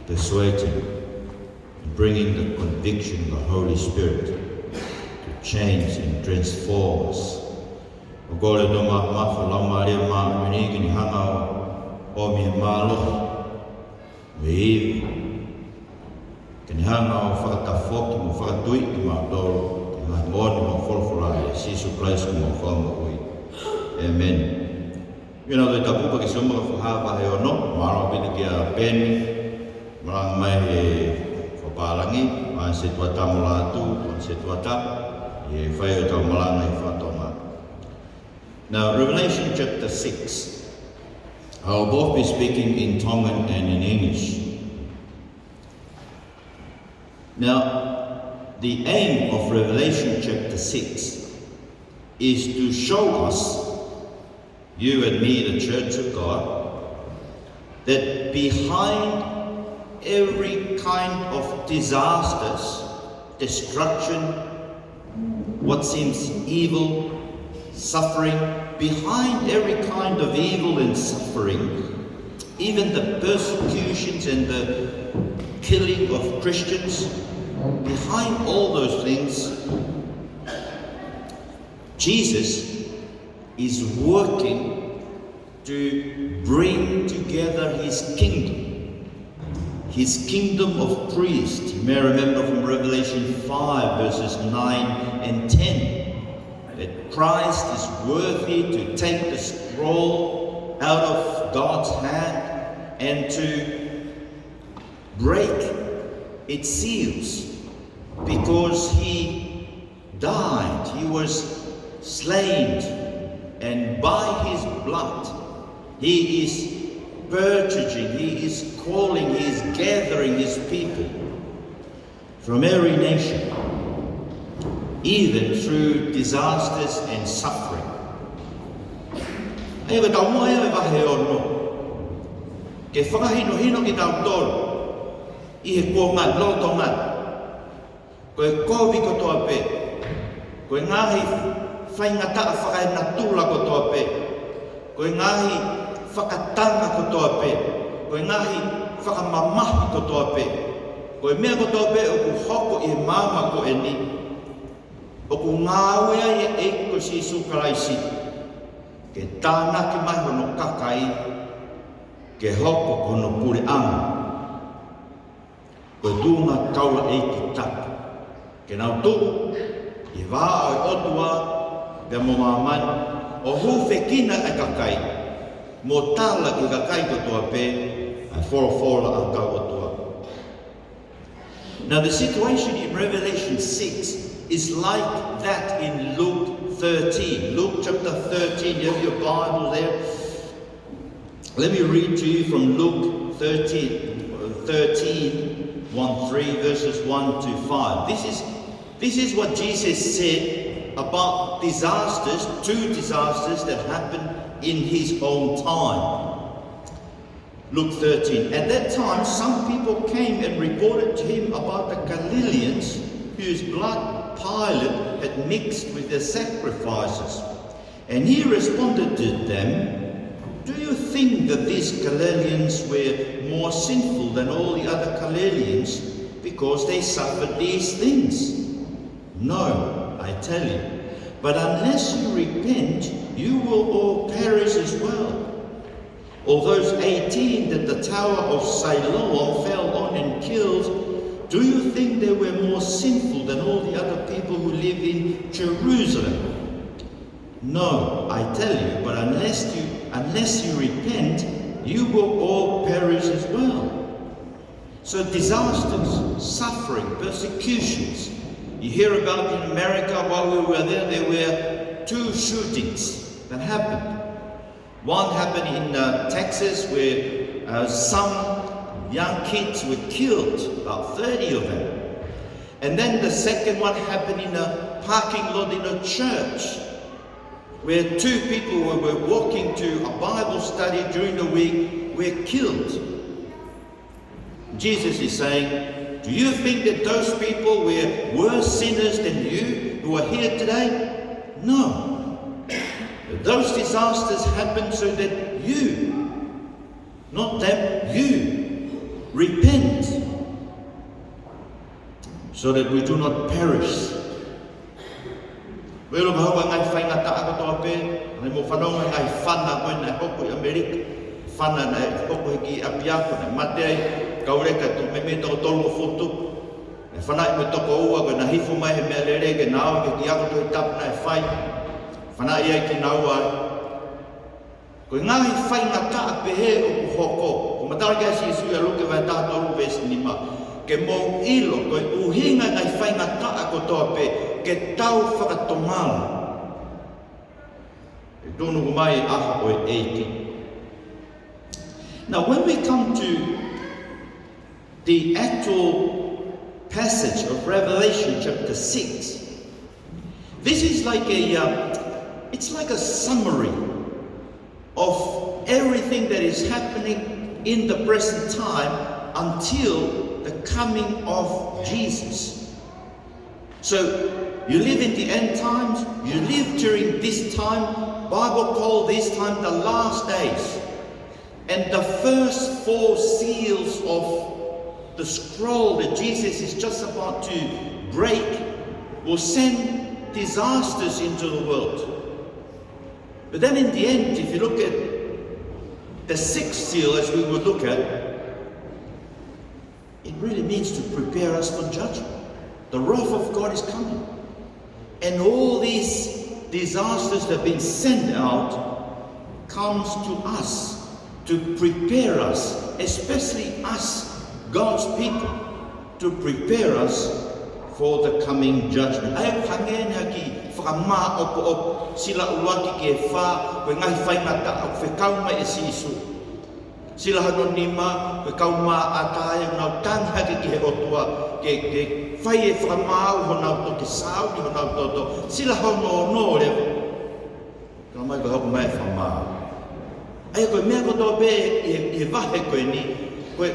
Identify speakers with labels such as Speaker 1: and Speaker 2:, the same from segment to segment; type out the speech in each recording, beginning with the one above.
Speaker 1: persuading, and bringing the conviction of the Holy Spirit to change and transform us. O gole no mafa lama rea ma menigi ni hanga o mi malo me iwi. Kini hanga o whakatafoki mo whakatui ki ma doro ki ngai moni mo wholwhora e Sisu Christ mo whama ui. Amen. Ina doi tapupa ki sumaka whahawa he ono, maro pita ki a peni, marang mai he whapalangi, mai se tuata mo latu, mai se tuata, e whai o tau malanga i whatonga. Now, Revelation chapter 6. I'll both be speaking in Tongan and in English. Now, the aim of Revelation chapter 6 is to show us, you and me, the Church of God, that behind every kind of disasters, destruction, what seems evil, suffering, behind every kind of evil and suffering, even the persecutions and the killing of Christians, behind all those things, Jesus is working to bring together his kingdom of priests. You may remember from Revelation 5 verses 9 and 10. That Christ is worthy to take the scroll out of God's hand and to break its seals, because he died, he was slain, and by his blood he is purging, he is calling, he is gathering his people from every nation, even through disasters and suffering. Ai ka tau mai e wahe ono. Ke whakahino ki tau tolu. I he kua ngat loto ngat. Koe kovi ko toa pe. Koe ngahi whaingata a whakainatula ko toa pe. Koe ngahi whakatanga ko toa pe. Koe ngahi whakamamahi ko toa pe. Koe mea ko toa pe o ku hoko i he mama ko e ni. O ku ngāwea e eiko Sisu Karaisi, ke tāna ki mai hono kakai, ke hoko hono pure anga. Koe tūnga kaula e ki tapu. Ke nau tū, i wā o otua, pia mo māmani, o hūwhekina e kakai, mō tāla i kakai kotoa pē, ai whora a kau otua. Now the situation in Revelation 6 is like that in Luke 13. Luke chapter 13, you have your Bible there. Let me read to you from Luke 13, 1:3, verses 1 to 5. This is what Jesus said about disasters, two disasters that happened in his own time. Luke 13. At that time, some people came and reported to him about the Galileans whose blood Pilate had mixed with their sacrifices. And he responded to them, "Do you think that these Galileans were more sinful than all the other Galileans because they suffered these things? No, I tell you. But unless you repent, you will all perish as well. Or those 18 that the tower of Siloam fell on and killed, do you think they were more sinful than all the other people who live in Jerusalem? No, I tell you, but unless you repent, you will all perish as well." So disasters, suffering, persecutions. You hear about in America while we were there were two shootings that happened. One happened in Texas where some young kids were killed, about 30 of them. And then the second one happened in a parking lot in a church, where two people who were walking to a Bible study during the week were killed. Jesus is saying, do you think that those people were worse sinners than you who are here today? No. Those disasters happened so that you, not them, you repent, so that we do not perish. Welo bahawa ngai whaingata ako toa pe, nai mo whanonga ngai whana koe nai hoko i Amerika, whana nai hoko hiki apiako, nai mate ai, kaureka tu me me toko tolu o fotu, nai whanai me toko ua koe na hifo mai he mea lere ke nao ke ki ako toi tapu nai whai, whanai ai ki nau ai. Koe ngahi whaingata a pe he o kuhoko, ko matara kia si isu ia luke vai taha tolu vesi ni ma, ke mō ilo, koe uhinga ngai whaingata ako toa pe, ke tau whakatongal. E tonu ko mai aha o e eiti. Now when we come to the actual passage of Revelation chapter 6, this is like it's like a summary of everything that is happening in the present time until the coming of Jesus. So you live in the end times, you live during this time, Bible call this time the last days. And the first 4 seals of the scroll that Jesus is just about to break will send disasters into the world. But then in the end, if you look at the 6th seal as we would look at, it really means to prepare us for judgment. The wrath of God is coming. And all these disasters that have been sent out comes to us to prepare us, especially us, God's people, to prepare us for the coming judgment. Ai kangen haki whakama opo op sila uwaki ke wha koe ngai whaingata au whekauma e sisu. Sila hano nima koe kauma ataya nau tanghaki ki he otua ke whai e whakamau honau to ke sau ni honau toto. Sila hono no lewa. Ka mai koe hoku mai whamau. Ai koe mea koto be e wahe koe ni. Koe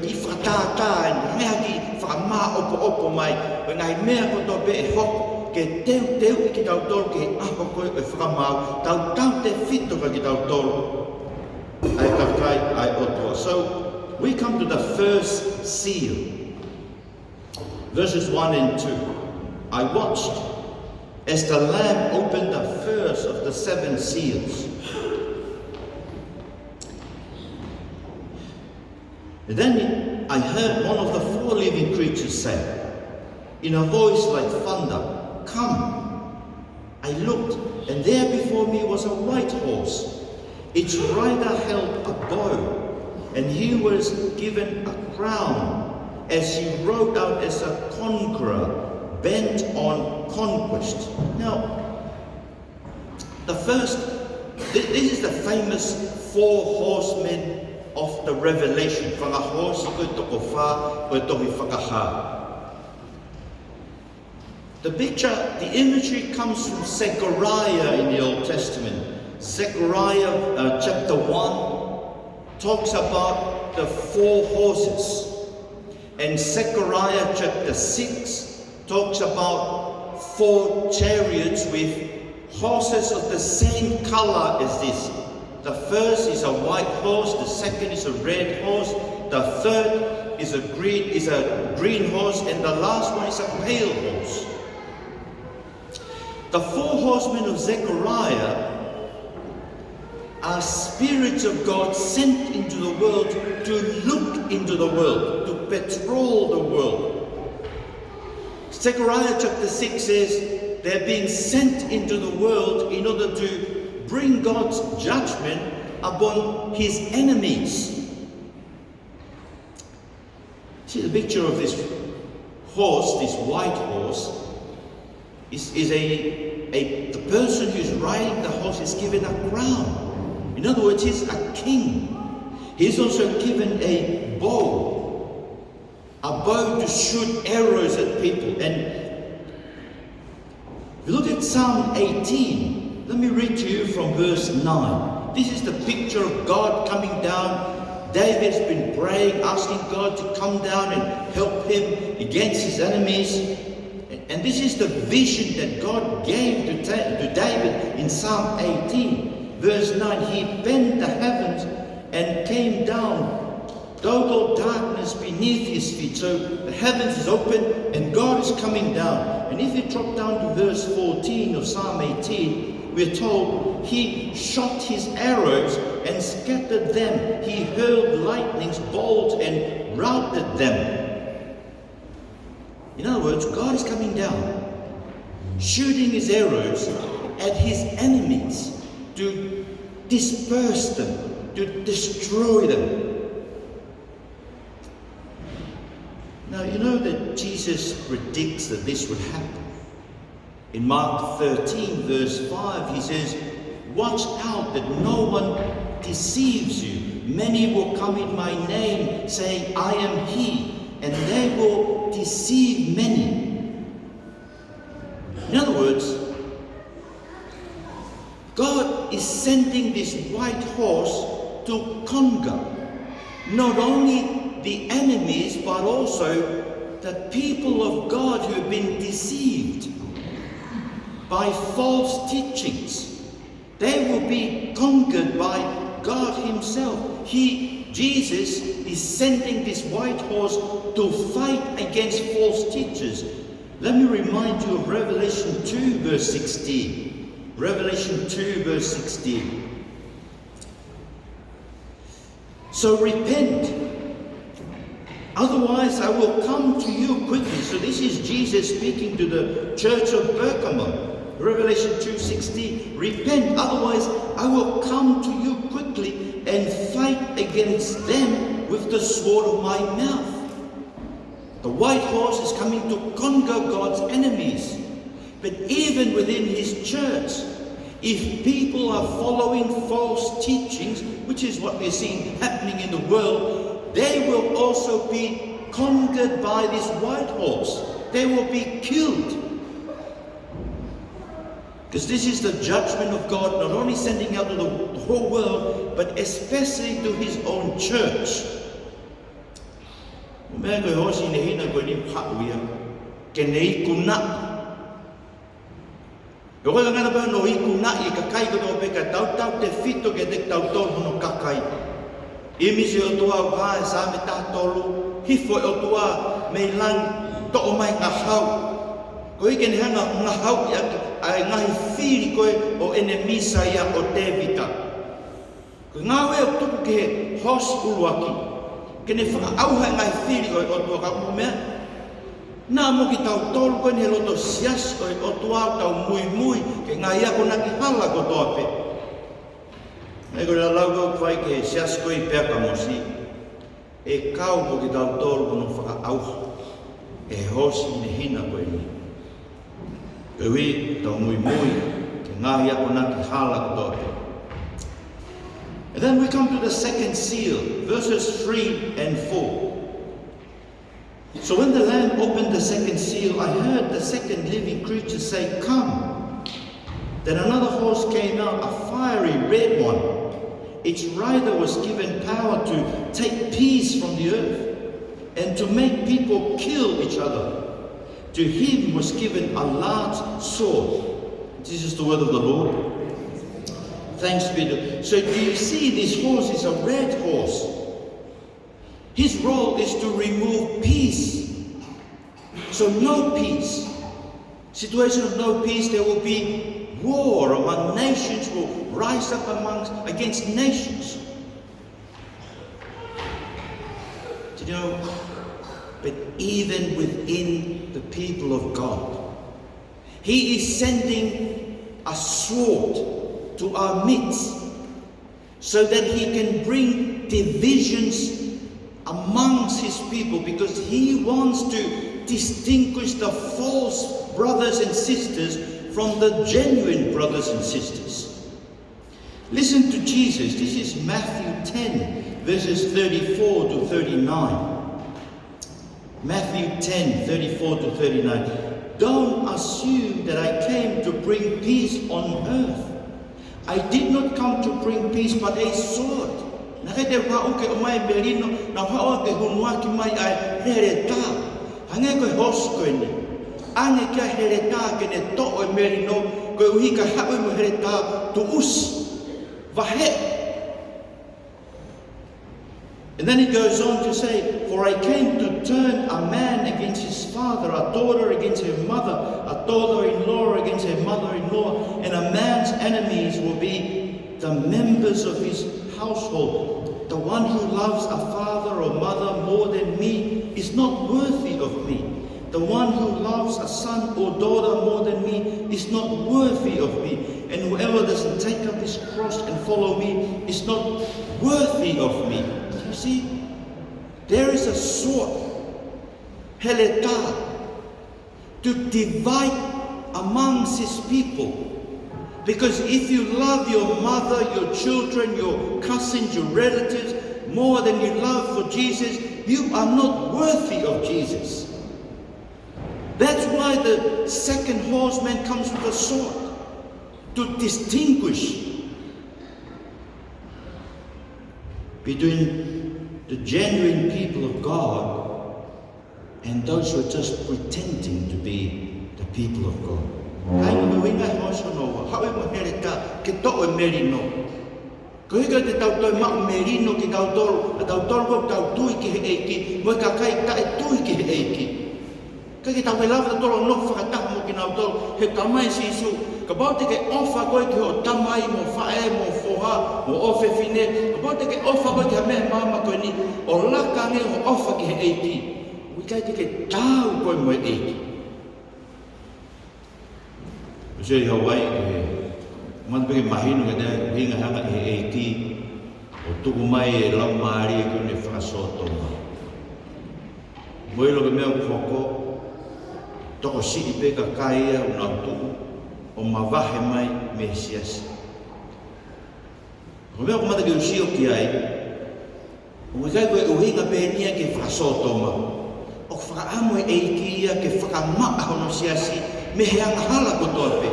Speaker 1: ki whakatata mea ki whakama opo mai. Koe ngai mea koto be e hoku ke teu i ki tau tolu ke aho koe e whakamau. Tau te whito ka ki tau tolu. Ai kakai ai otoa. So we come to the first seal. Verses 1 and 2. I watched as the Lamb opened the first of the 7 seals. And then I heard one of the 4 living creatures say, in a voice like thunder, "Come." I looked, and there before me was a white horse. Its rider held a bow, and he was given a crown as he rode out as a conqueror, bent on conquest. Now, this is the famous 4 horsemen of the Revelation. Whangahosi koe toko wha, koe Tohi Fakaha. The picture, the imagery comes from Zechariah in the Old Testament. Zechariah chapter 1 talks about the 4 horses. And Zechariah chapter 6 talks about 4 chariots with horses of the same color as this. The first is a white horse, the second is a red horse, the third is a green horse, and the last one is a pale horse. The 4 horsemen of Zechariah are spirits of God sent into the world to look into the world, to patrol the world. Zechariah chapter 6 says they're being sent into the world in order to bring God's judgment upon his enemies. See the picture of this horse, this white horse, is the person who's riding the horse is given a crown. In other words, he's a king. He's also given a bow to shoot arrows at people. And if you look at Psalm 18, let me read to you from verse 9. This is the picture of God coming down. David's been praying, asking God to come down and help him against his enemies. And this is the vision that God gave to David in Psalm 18. Verse 9, he bent the heavens and came down total darkness beneath his feet. So the heavens is open and God is coming down. And if you drop down to verse 14 of Psalm 18, we're told he shot his arrows and scattered them. He hurled lightnings, bolts, and routed them. In other words, God is coming down, shooting his arrows at his enemies to disperse them, to destroy them. Now, you know that Jesus predicts that this would happen. In Mark 13, verse 5, he says, "Watch out that no one deceives you. Many will come in my name, saying, 'I am he,' and they will deceive many." In other words, God is sending this white horse to conquer not only the enemies, but also the people of God who have been deceived by false teachings. They will be conquered by God himself. Jesus is sending this white horse to fight against false teachers. Let me remind you of Revelation 2 verse 16. Revelation 2 verse 16. "So repent, otherwise I will come to you quickly." So this is Jesus speaking to the church of Pergamum. Revelation 2:16. "Repent, otherwise I will come to you quickly and fight against them with the sword of my mouth." The white horse is coming to conquer God's enemies. But even within his church, if people are following false teachings, which is what we're seeing happening in the world, they will also be conquered by this white horse. They will be killed. Because this is the judgment of God, not only sending out to the whole world, but especially to his own church. Mea koe hosi ne hina koe ni pāuia, ke nei kuna. E koe ngana pā no i kuna i ka kai koe no peka tautau te fito ke te tautau hono kakai. I misi o tua o kāe sā me tātolu, hifo o tua me lang to o mai ngā hau. Koe ke ne hanga ngā hau ai ngahi whiri koe o ene misa ia o Tevita. Koe ngā wea o tuku ke he hos uluaki. Ke ne whakaauha ngai whiri koe o tua ka umea. Nā mo ki tau tolu koe ne loto sias koe o tua tau mui mui ke ngā ia ko naki hala ko toa pe. Nei koe la lau kau kwai ke sias koe i pea ka mosi. E kau mo ki tau tolu kono whakaauha. E hosi ne hina koe ni. Koe tau mui mui ke ngā ia ko naki hala ko toa pe. And then we come to the second seal, verses 3 and 4. "So when the Lamb opened the second seal, I heard the second living creature say, 'Come.' Then another horse came out, a fiery red one. Its rider was given power to take peace from the earth and to make people kill each other. To him was given a large sword." This is the word of the Lord. Thanks be to. So do you see this horse is a red horse? His role is to remove peace. So no peace. Situation of no peace, there will be war among nations, will rise up against nations. Do you know? But even within the people of God, he is sending a sword to our midst, so that he can bring divisions amongst his people, because he wants to distinguish the false brothers and sisters from the genuine brothers and sisters. Listen to Jesus. This is Matthew 10, verses 34 to 39. Matthew 10, 34 to 39. "Don't assume that I came to bring peace on earth. I did not come to bring peace, but a sword. Na kete whao ke o mai merino, na whao ke hunua ki mai ai here tā. Hange koe hosu koe ne. Ange kia here tā ke ne to o merino, koe uhi ka haue mo here tā tu usi. Vahe. And then he goes on to say, for I came to turn a man against his father, a daughter against her mother, a daughter-in-law against her mother-in-law, and a man's enemies will be the members of his household. The one who loves a father or mother more than me is not worthy of me. The one who loves a son or daughter more than me is not worthy of me. And whoever doesn't take up his cross and follow me is not worthy of me. You see, there is a sword, heleta, to divide amongst his people. Because if you love your mother, your children, your cousins, your relatives more than you love for Jesus, you are not worthy of Jesus. That's why the second horseman comes with a sword, to distinguish between the genuine people of God and those who are just pretending to be the people of God. Kai mo winga hoso no, hawe mo hereta ke to e merino. Ko higa te tau toi ma merino ki tau tol ko tau tui ki he eiki, mo ka kai ta e tui ki he eiki. Ka ki tau e lava tolo no whakatah mo ki nau tol, he tamai si isu, ka bau te ke ofa koe ki ho tamai mo whae mo foha, mo ofe fine, ka bau te ke ofa koe ki ha mehe mama koe ni, o laka nge ho ofa ki he eiki. Wikai te ke tau koe mo e eiki. Kasi Hawaii ke man peke mahino ke dia hinga hanga he eiki o tuku mai e lau maari ke ne whakasoto ma. Moilo ke mea kufoko toko sii pe ka kaia o nau tuku o mawahe mai me siasi. Ko mea kumata ke usio ki ai o wikai koe uhinga pe nia ke whakasoto ma. O whakaamo e eiki ia ke whakamaa hono siasi me he anga hala kotoa pe.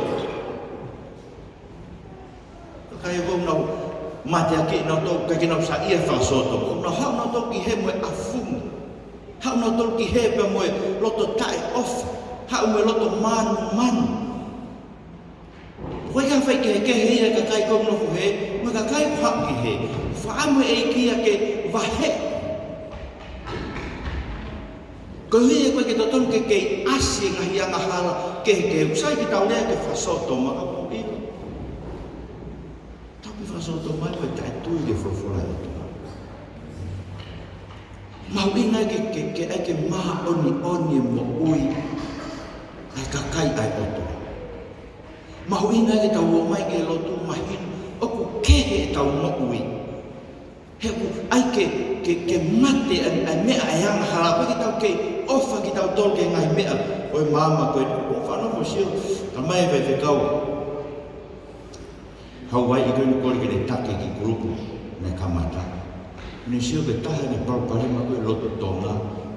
Speaker 1: Kai ko nau mate ake nau tau kai nau sa ia whakasoto. Ko nau hau nau tau ki he moe afunga. Hau nau tau ki he pe moe loto tae off. Hau moe loto manu. Koe ka whai ke he ia ka kai ko nau he, moe ka kai hau ki he. Whaamu e kia ke wahe. Ko hia koe ke totonu ke kei asi ngahi anga hala ke usai ki tau lea ke whasoto maka ko ilo. Tau ki whasoto mai koe tae tui ke whawhora e tua. Mau inga ke ai ke maa oni mo ui ai ka kai ai oto. Mau inga ke tau o mai ke lotu mahinu oku kehe tau mo ui. He ku ai ke mate ai mea ai anga hala koe ki tau ke ofa ki tau tol ke ngai mea oi mama koe o whanau mo sio ka mai vai whekau Hawaii i koe kore ke ne take ki grupu ne kamata ne sio ke taha ne parparema koe loto tonga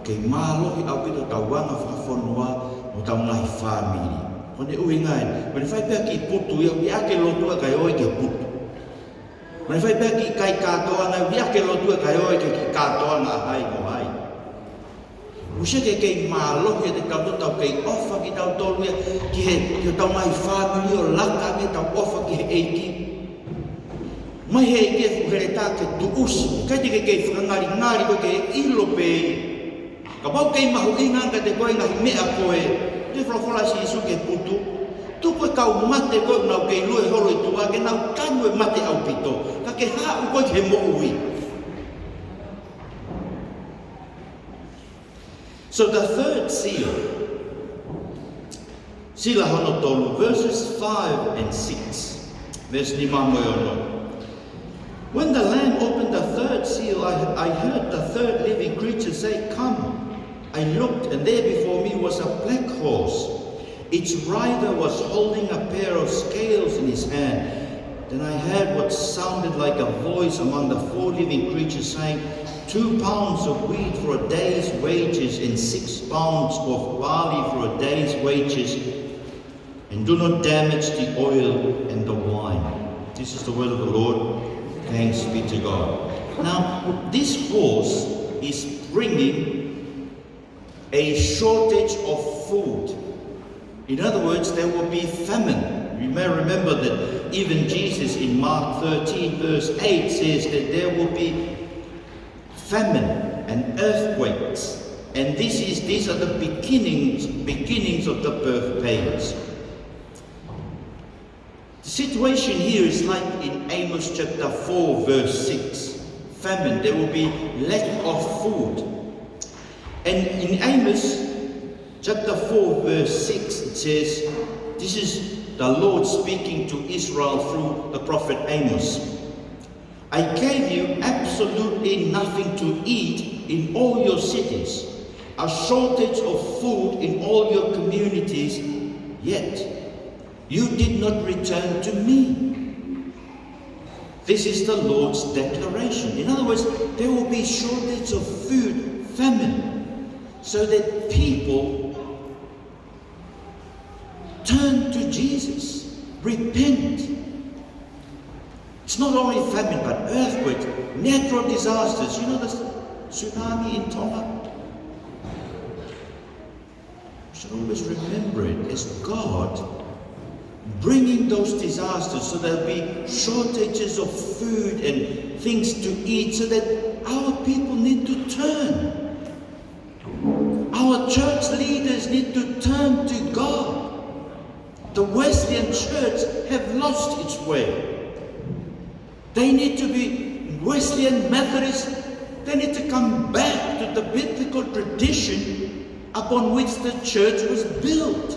Speaker 1: ke mālohi au ki tau wanga whawhonua mo tau ngai whamiri o ne ui ngai ma ne whai pia ki putu ia i ake lotua kai oi ke putu ma ne whai pia ki kai katoa ngai i ake lotua kai oi ke ki katoa ngā hai mo hai. Usia ke kei mālohi e te tau kei ofa ki tau tolu ia ki he tau mai whāmiri o laka ke tau ofa ki he eiki. Mai he eiki e fuhere tā ke tuusi, kai te kei whakangari koe ke ilo pēi. Ka pau kei mahu inganga te koe ngahi mea koe, te whawhora si isu ke putu. Tu koe kau mate koe nau kei lue horo i tua, ke nau kanu e mate au pito. Ka ke hau koe ke mo ui. So the third seal, sila hono tolu, verses 5 and 6. Verse 5 moyono. When the Lamb opened the third seal, I heard the third living creature say, "Come." I looked, and there before me was a black horse. Its rider was holding a pair of scales in his hand. Then I heard what sounded like a voice among the four living creatures saying, 2 pounds of wheat for a day's wages and 6 pounds of barley for a day's wages, and do not damage the oil and the wine. This is the word of the Lord. Thanks be to God. Now, this horse is bringing a shortage of food. In other words, there will be famine. You may remember that even Jesus in Mark 13 verse 8 says that there will be famine and earthquakes. And these are the beginnings of the birth pains. The situation here is like in Amos chapter 4 verse 6. Famine, there will be lack of food. And in Amos chapter 4 verse 6 it says, this is the Lord speaking to Israel through the prophet Amos. I gave you absolutely nothing to eat in all your cities, a shortage of food in all your communities, yet you did not return to me. This is the Lord's declaration. In other words, there will be shortage of food, famine, so that people turn to Jesus, repent. It's not only famine, but earthquakes, natural disasters. You know the tsunami in Tongan? We should always remember it as God bringing those disasters, so there'll be shortages of food and things to eat, so that our people need to turn. Our church leaders need to turn to God. The Wesleyan Church have lost its way. They need to be Wesleyan Methodists. They need to come back to the biblical tradition upon which the church was built.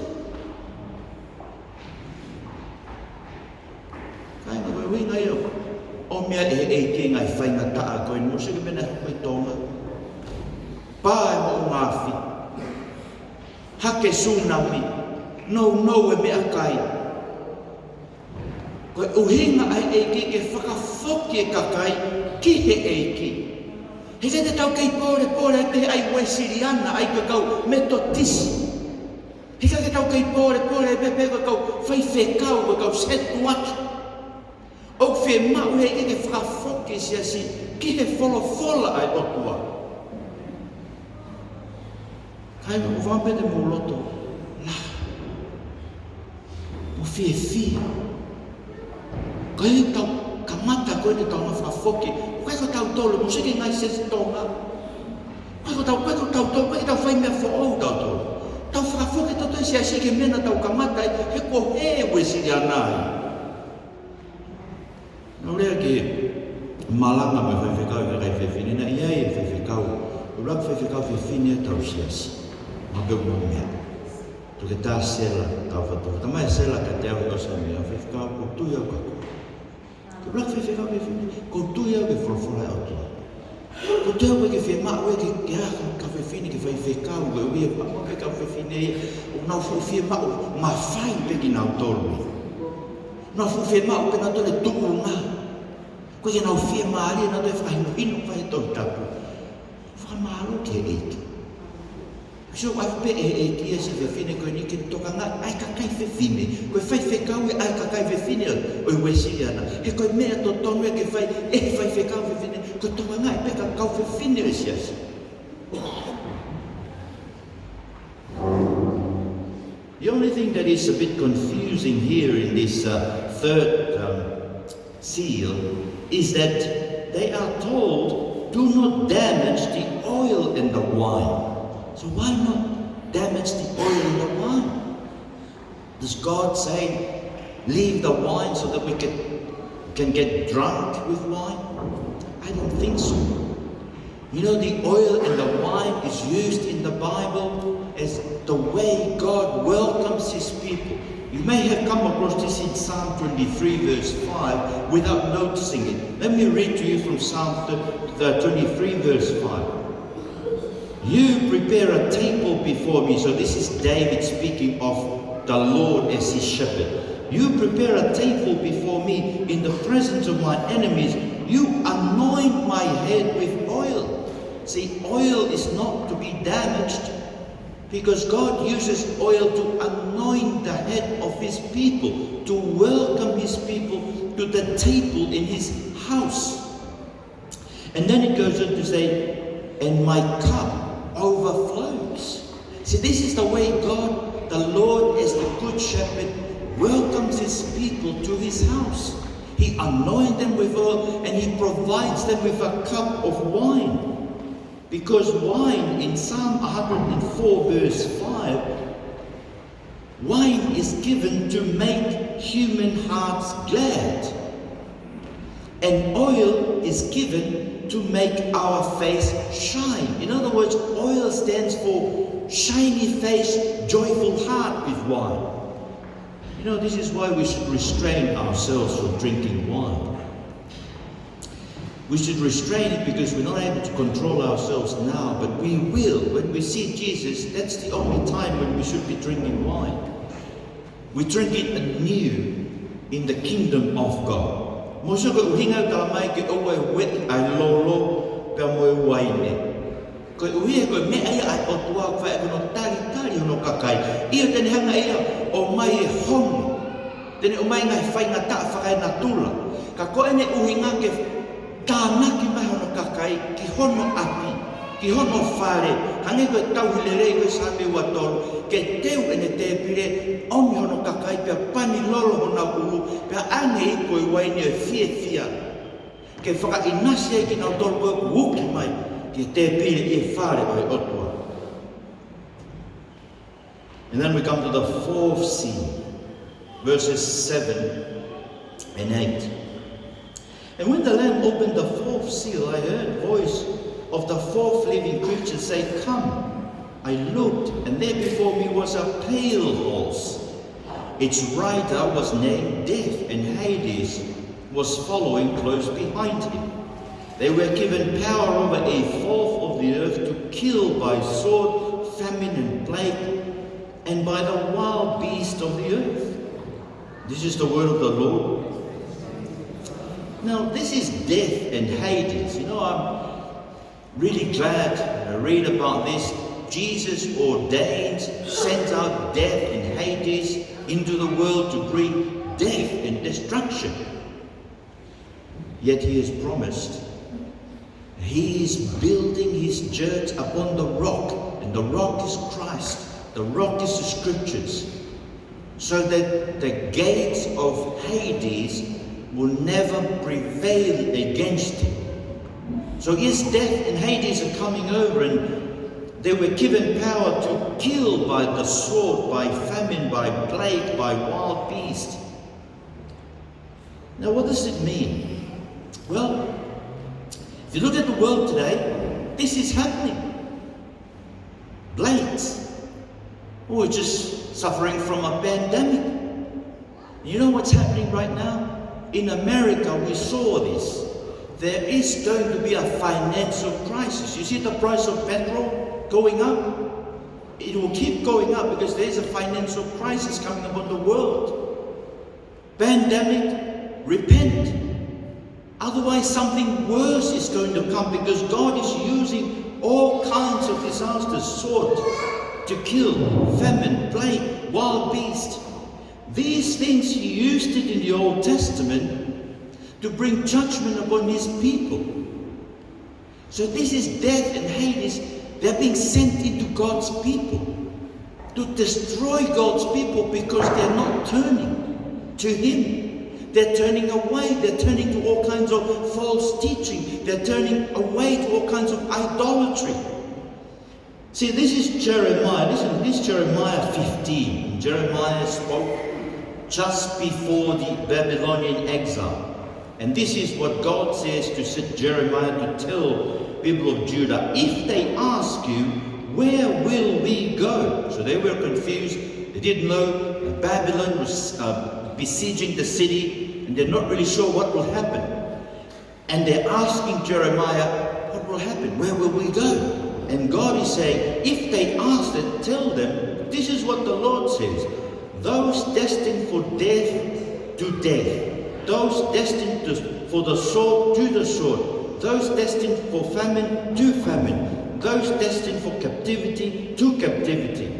Speaker 1: No e mea kai. Koe uhinga ai eiki ke whakafoki e kakai ki he eiki. He te tau kei pore te ai wesiriana ai koe kau metotisi. He te tau kei pore pepe koe kau whaiwhekau koe kau setu atu. O whi mau he eiki ke whakafoki si ki he wholofola ai otua. Kai mo whampete mo loto. Fie. Koe tau kamata koe ni tau na whakafoki. Koe ko tau tolu, mo seke ngai se tonga. Koe ko tau tolu, koe tau whai mea whaou tau tolu. Tau whakafoki tau tau sia seke mena tau kamata he ko he wesiri anai. Nau rea ke malanga me whaiwhekau ke kai whewhine, na iai e whaiwhekau. Urak whaiwhekau whewhine tau siasi. Mabeu mo mea. Tuke tā sela tau whatoka. Ta mai sela ka te au i osa mea. Whewhikau ko tui au kako. Ke blak whewhikau ke whini. Ko tui au ke wholowhora au tua. Ko tui au ke whemau e ke aha ka whewhine ke whaiwhikau. Ke ui e pama pe ka whewhine e. O nau whewhimau ma whai peki nau tolu. Nau whewhimau pe nau tole tuku ngā. Ko ke nau whemari e nau tole whahino whai tau tapu. Whamaro ke eiki. So ai pe e kia se whewhine koe ni ke toka ngā, ai ka kai whewhine. Koe whai whekau e ai ka kai whewhine o i wesiri ana. He koe mea to tonu e ke whai, e whai whekau whewhine, koe toka ngā e pe ka kau whewhine o siasi. The only thing that is a bit confusing here in this third seal is that they are told, do not damage the oil and the wine. So why not damage the oil and the wine? Does God say, leave the wine so that we can get drunk with wine? I don't think so. You know, the oil and the wine is used in the Bible as the way God welcomes His people. You may have come across this in Psalm 23 verse 5 without noticing it. Let me read to you from Psalm 23 verse 5. You prepare a table before me. So this is David speaking of the Lord as his shepherd. You prepare a table before me in the presence of my enemies. You anoint my head with oil. See, oil is not to be damaged because God uses oil to anoint the head of His people, to welcome His people to the table in His house. And then it goes on to say, and my cup overflows. See, this is the way God, the Lord as the Good Shepherd, welcomes His people to His house. He anoints them with oil and He provides them with a cup of wine. Because wine, in Psalm 104 verse 5, wine is given to make human hearts glad. And oil is given to make our face shine. In other words, oil stands for shiny face, joyful heart with wine. You know, this is why we should restrain ourselves from drinking wine. We should restrain it because we're not able to control ourselves now, but we will. When we see Jesus, that's the only time when we should be drinking wine. We drink it anew in the kingdom of God. Moso ko uhinga kalamai ke owe wet ai lolo ka mo waine. Ko uhi ko me ai ai otua fa ko no tali no kakai. Ia tene hanga ia o mai hong. Tene o mai ngai fai nga ta fa kai na tula. Ka ko ene uhinga ke tāna ki mai hono kakai ki hono api, ki hono whare, hange koe tauhilere koe sāme watoro, ke teu ene te pire, omi hono kakai pia pani lolo hona uru, pia ange i koe waini o fia. Ke whaka inasi ki nau toro koe wuki mai, ki te pire i whare oi otua. And then we come to the fourth scene, verses 7 and 8. And when the Lamb opened the fourth seal, I heard the voice of the fourth living creature say, "Come." I looked, and there before me was a pale horse. Its rider was named Death, and Hades was following close behind him. They were given power over a fourth of the earth to kill by sword, famine, and plague, and by the wild beast of the earth. This is the word of the Lord. Now, this is death and Hades. You know, I'm really glad when I read about this. Jesus ordained, sent out death and Hades into the world to bring death and destruction. Yet he has promised. He is building his church upon the rock, and the rock is Christ. The rock is the scriptures. So that the gates of Hades will never prevail against him. So yes, death and Hades are coming over, and they were given power to kill by the sword, by famine, by plague, by wild beast. Now what does it mean? Well, if you look at the world today, this is happening. Plagues. We're just suffering from a pandemic. You know what's happening right now? In America, we saw this. There is going to be a financial crisis. You see the price of petrol going up? It will keep going up because there is a financial crisis coming upon the world. Pandemic, repent. Otherwise, something worse is going to come because God is using all kinds of disasters, sword, to kill, famine, plague, wild beast. These things he used it in the Old Testament to bring judgment upon his people. So this is death and Hades. They're being sent into God's people to destroy God's people because they're not turning to him. They're turning away. They're turning to all kinds of false teaching. They're turning away to all kinds of idolatry. See, this is Jeremiah. Listen, this is Jeremiah 15. Jeremiah spoke just before the Babylonian exile. And this is what God says to Jeremiah to tell people of Judah. If they ask you, where will we go? So they were confused. They didn't know Babylon was besieging the city, and they're not really sure what will happen. And they're asking Jeremiah, what will happen? Where will we go? And God is saying, if they ask it, tell them, this is what the Lord says. Those destined for death, to death. Those destined for the sword, to the sword. Those destined for famine, to famine. Those destined for captivity, to captivity.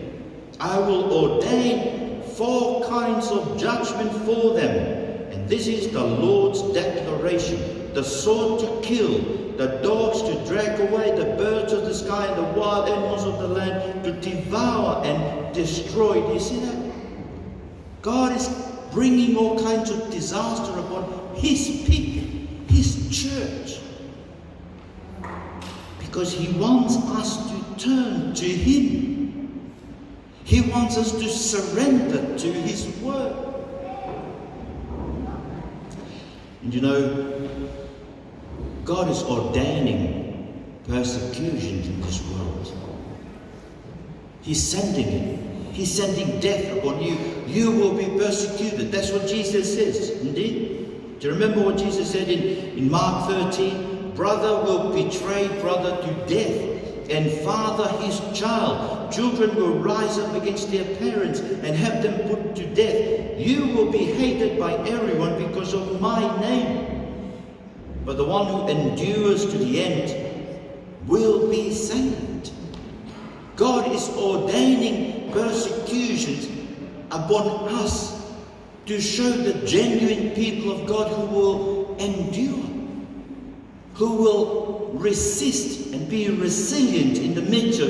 Speaker 1: I will ordain 4 kinds of judgment for them. And this is the Lord's declaration. The sword to kill, the dogs to drag away, the birds of the sky, and the wild animals of the land to devour and destroy. Do you see that? God is bringing all kinds of disaster upon his people, his church, Because He wants us to turn to Him. He wants us to surrender to His word. And you know, God is ordaining persecution in this world. He's sending it. He's sending death upon you. You will be persecuted. That's what Jesus says, indeed. Do you remember what Jesus said in Mark 13? Brother will betray brother to death, and father his child. Children will rise up against their parents and have them put to death. You will be hated by everyone because of my name. But the one who endures to the end will be saved. God is ordaining persecutions upon us to show the genuine people of God who will endure, who will resist and be resilient in the midst of,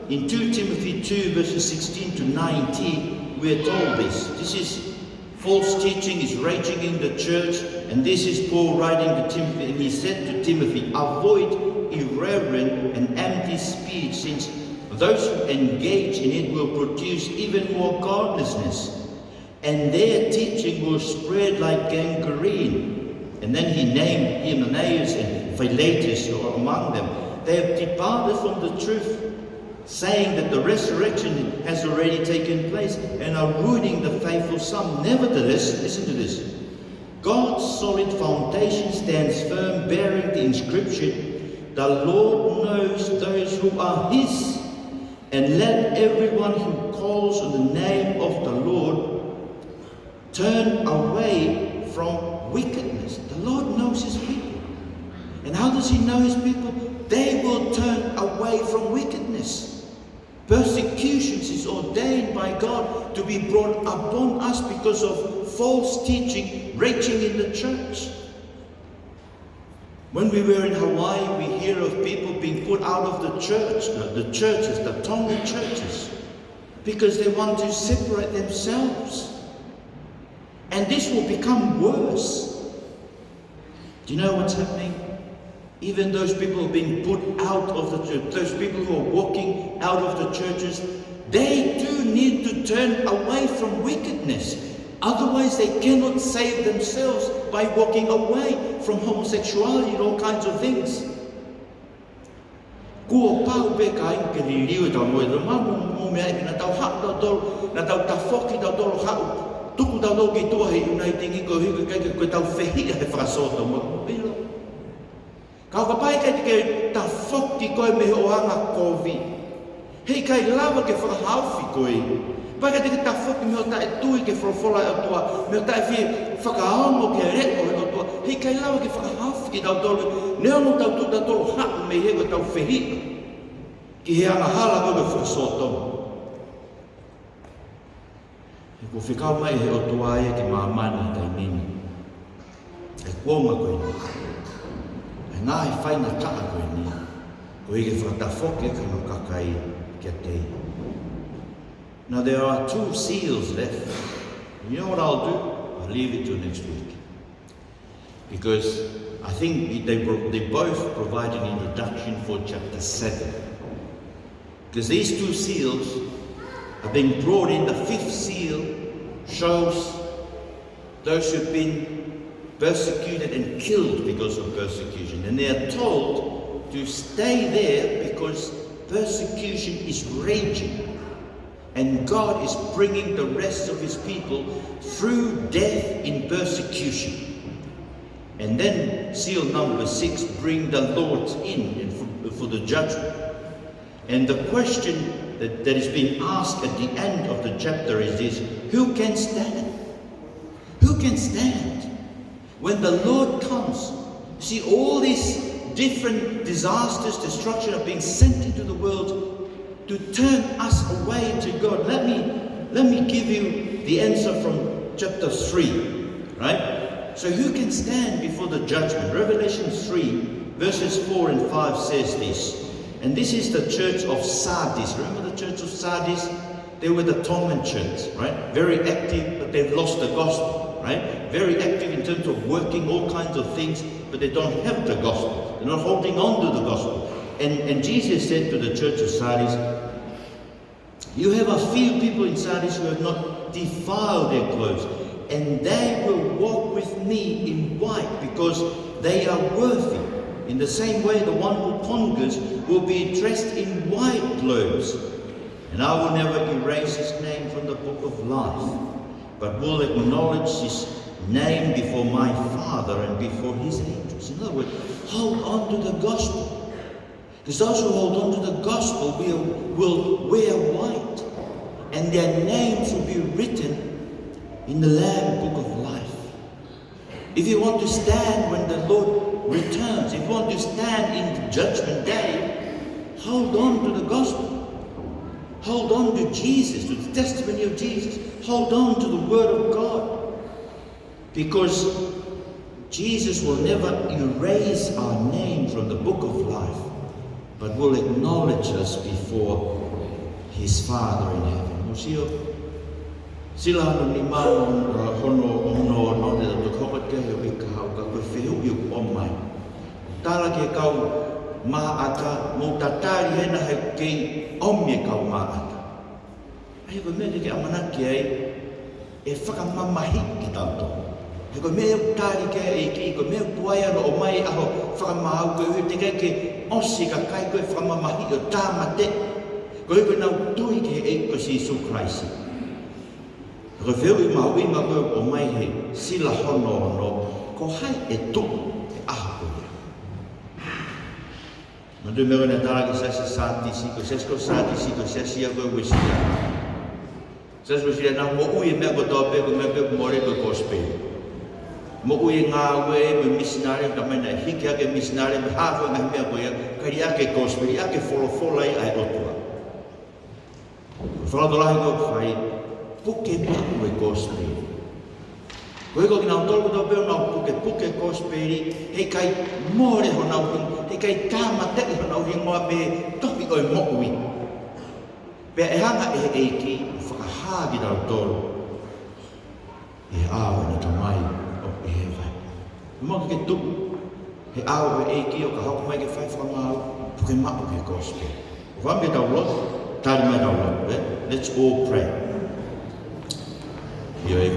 Speaker 1: in 2 Timothy 2 verses 16 to 19, we are told this. This is false teaching is raging in the church, and this is Paul writing to Timothy, and he said to Timothy, avoid irreverent and empty speech, since those who engage in it will produce even more godlessness, and their teaching will spread like gangrene. And then he named Hymenaeus and Philetus among them. They have departed from the truth, saying that the resurrection has already taken place, and are ruining the faithful some. Nevertheless, listen to this, God's solid foundation stands firm, bearing the inscription, the Lord knows those who are His, and let everyone who calls on the name of the Lord turn away from wickedness. The Lord knows His people. And how does He know His people? They will turn away from wickedness. Persecutions is ordained by God to be brought upon us because of false teaching raging in the church. When we were in Hawaii, we hear of people being put out of the churches, the Tongan churches, because they want to separate themselves. And this will become worse. Do you know what's happening? Even those people who are being put out of the church, those people who are walking out of the churches, they too need to turn away from wickedness. Otherwise, they cannot save themselves by walking away from homosexuality and all kinds of things. Kua pau pe ka inke ni liu tau moe lo mamu mea i na tau hau tau tolu, na tau tafoki tau tolu hau, tuku tau tau ki tua hei unai tingi ko hiki kai koe tau whehia he whakasoto mo pilo. Kau ka pai kai ke tafoki koe me o hanga kovi. Hei kai lava ke whakahauwhi koe. Pai ka te tafoki me o tae tui ke wholofola o tua, me o tae whi whakaongo ke reko o tua. Hei kai lawa ke whakahauwhi ki tau tolu, neo no tau tuta tolu hau me he koe tau whehia. Ki he anga hala koe whakasoto. E ko whikau mai he o tua e ke maamani tai nini. E kuoma koe ni. E ngā he whaina kaa koe ni. Ko i ke whakatafoki ka no kakai kia te. Now there are 2 seals left. You know what I'll do? I'll leave it till next week. Because I think they both provide an introduction for chapter 7. Because these 2 seals are being brought in. The 5th seal shows those who've been persecuted and killed because of persecution. And they are told to stay there because persecution is raging. And God is bringing the rest of His people through death in persecution. And then seal number 6, bring the Lord in for the judgment. And the question that is being asked at the end of the chapter is this: who can stand? Who can stand when the Lord comes? See, all these different disasters, destruction are being sent into the world to turn us away to God. Let me give you the answer from chapter 3, right? So who can stand before the judgment? Revelation 3 verses 4 and 5 says this. And this is the church of Sardis. Remember the church of Sardis? They were the Tongan church, right? Very active, but they've lost the gospel, right? Very active in terms of working all kinds of things, but they don't have the gospel. You're not holding on to the gospel. And Jesus said to the church of Sardis, you have a few people in Sardis who have not defiled their clothes, and they will walk with me in white because they are worthy. In the same way, the one who conquers will be dressed in white clothes, and I will never erase his name from the book of life, but will acknowledge his name before my Father and before his angels. In other words, hold on to the gospel. Because those who hold on to the gospel will wear white, and their names will be written in the Lamb book of life. If you want to stand when the Lord returns, if you want to stand in the judgment day, hold on to the gospel. Hold on to Jesus, to the testimony of Jesus. Hold on to the word of God. Because Jesus will never erase our name from the book of life, but will acknowledge us before his Father in heaven. Sila no ni mano hono no te to kokot ke yo ka ka ko feu yo omai. Tala ke kau ma ata mo tatari hena he ke omie kau ma ata. Ai ko me ke amana ke ai e whakamamahi ki tauto. He ko me tari ke e ki ko me puaya no omai aho whakamahau ko te ke osi ka kai ko whakamamahi o tamate. Ko ko nau tui ke e ko si Jesus Christ. Ko feu I mau inga ko o mai he sila hono no ko hai e tu e aha ko ia. Ma du mero na tala ki sasi sati si ko sasi a ko wisia. Sasi wisia na mo ui mea ko tope ko mea ko more ko kospe. Mo ui ngā ue me misinare ka mai na hiki ake misinare me hafo ngā mea ko ia kari ake kospe, ake folofola I ai otua. Whalatolahi ko whai puke maku e kōsperi. Koe ko ki nau tolu tau peo nau puke kōsperi, hei kai more ho nau hing, hei kai tāmateki ho nau hing moa pe tohi oi mo'ui. Pea e hanga e eiki, whakaha ki tau tolu. E awa ni tamai o e he vai. Maka ke tuku, he awa e eiki o ka hauka mai ke whai whakamau, puke maku e kōsperi. Whambe tau lotu, tari mai tau lotu, let's all pray. Yo e